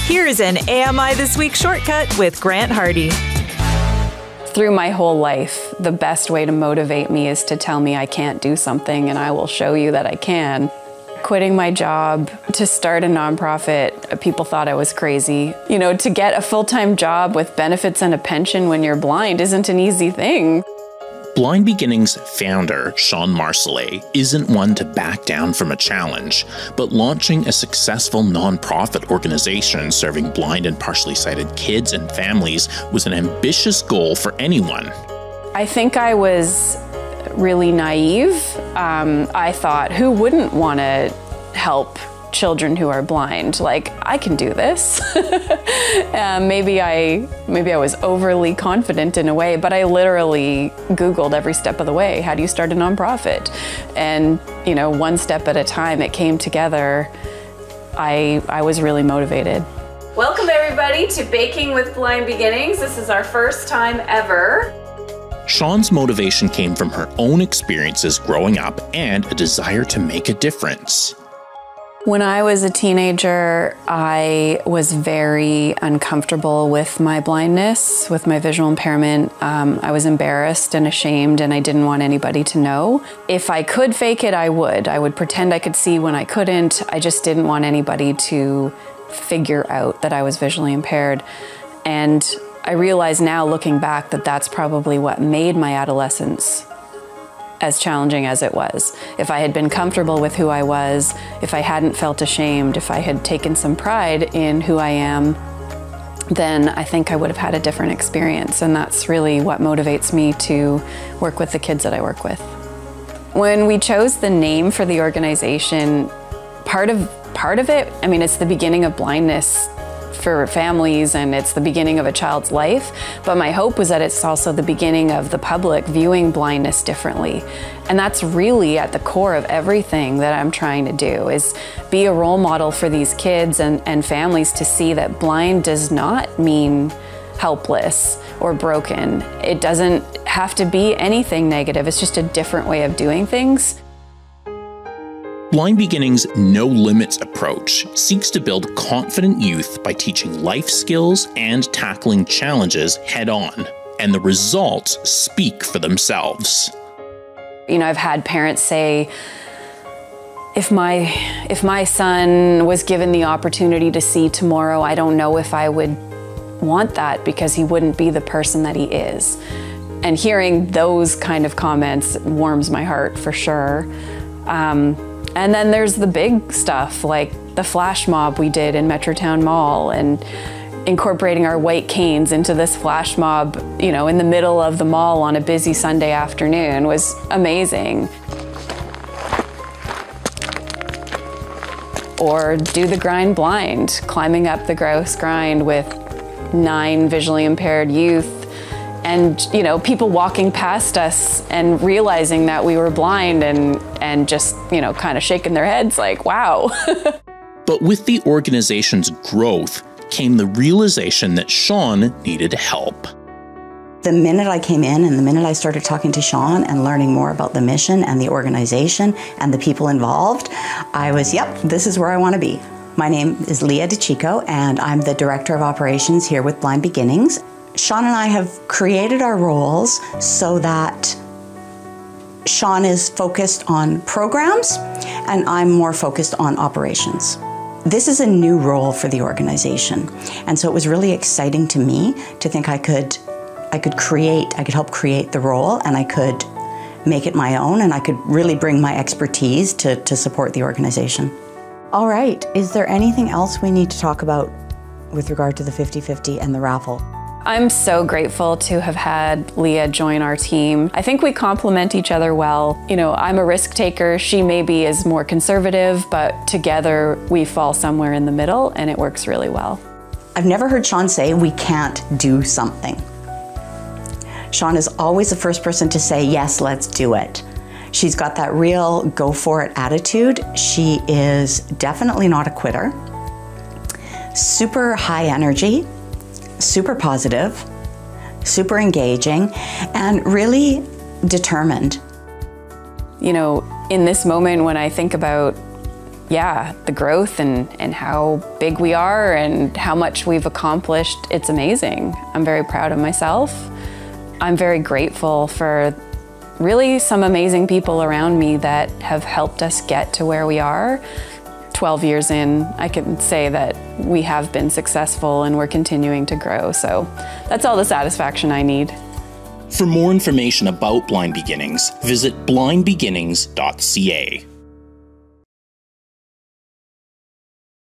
Here's an AMI This Week shortcut with Grant Hardy. Through my whole life, the best way to motivate me is to tell me I can't do something, and I will show you that I can. Quitting my job to start a nonprofit, people thought I was crazy. You know, to get a full-time job with benefits and a pension when you're blind isn't an easy thing. Blind Beginnings founder Shawn Marsolais isn't one to back down from a challenge, but launching a successful nonprofit organization serving blind and partially sighted kids and families was an ambitious goal for anyone. I think I was really naive. I thought, who wouldn't want to help children who are blind? Like, I can do this. Maybe I was overly confident in a way, but I literally Googled every step of the way. How do you start a nonprofit? And, you know, one step at a time, it came together. I was really motivated. Welcome everybody to Baking with Blind Beginnings. This is our first time ever. Shawn's motivation came from her own experiences growing up and a desire to make a difference. When I was a teenager, I was very uncomfortable with my blindness, with my visual impairment. I was embarrassed and ashamed, and I didn't want anybody to know. If I could fake it, I would. I would pretend I could see when I couldn't. I just didn't want anybody to figure out that I was visually impaired. And I realize now, looking back, that that's probably what made my adolescence as challenging as it was. If I had been comfortable with who I was, if I hadn't felt ashamed, if I had taken some pride in who I am, then I think I would have had a different experience. And that's really what motivates me to work with the kids that I work with. When we chose the name for the organization, part of it, I mean, it's the beginning of blindness for families, and it's the beginning of a child's life, but my hope was that it's also the beginning of the public viewing blindness differently. And that's really at the core of everything that I'm trying to do, is be a role model for these kids and families to see that blind does not mean helpless or broken. It doesn't have to be anything negative, it's just a different way of doing things. Blind Beginnings' No Limits approach seeks to build confident youth by teaching life skills and tackling challenges head-on, and the results speak for themselves. You know, I've had parents say, if my son was given the opportunity to see tomorrow, I don't know if I would want that, because he wouldn't be the person that he is. And hearing those kind of comments warms my heart for sure. And then there's the big stuff, like the flash mob we did in Metrotown Mall, and incorporating our white canes into this flash mob, you know, in the middle of the mall on a busy Sunday afternoon was amazing. Or do the grind blind, climbing up the grouse grind with 9 visually impaired youth. And, you know, people walking past us and realizing that we were blind and just, you know, kind of shaking their heads like, wow. But with the organization's growth came the realization that Shawn needed help. The minute I came in and the minute I started talking to Shawn and learning more about the mission and the organization and the people involved, I was, yep, this is where I want to be. My name is Leah DeChico, and I'm the Director of Operations here with Blind Beginnings. Shawn and I have created our roles so that Shawn is focused on programs and I'm more focused on operations. This is a new role for the organization, and so it was really exciting to me to think I could help create the role, and I could make it my own, and I could really bring my expertise to support the organization. All right, is there anything else we need to talk about with regard to the 50/50 and the raffle? I'm so grateful to have had Leah join our team. I think we complement each other well. You know, I'm a risk taker. She maybe is more conservative, but together we fall somewhere in the middle, and it works really well. I've never heard Shawn say we can't do something. Shawn is always the first person to say, yes, let's do it. She's got that real go for it attitude. She is definitely not a quitter. Super high energy, super positive, super engaging, and really determined. You know, in this moment when I think about the growth and how big we are and how much we've accomplished, it's amazing. I'm very proud of myself. I'm very grateful for really some amazing people around me that have helped us get to where we are. 12 years in, I can say that we have been successful and we're continuing to grow. So that's all the satisfaction I need. For more information about Blind Beginnings, visit blindbeginnings.ca.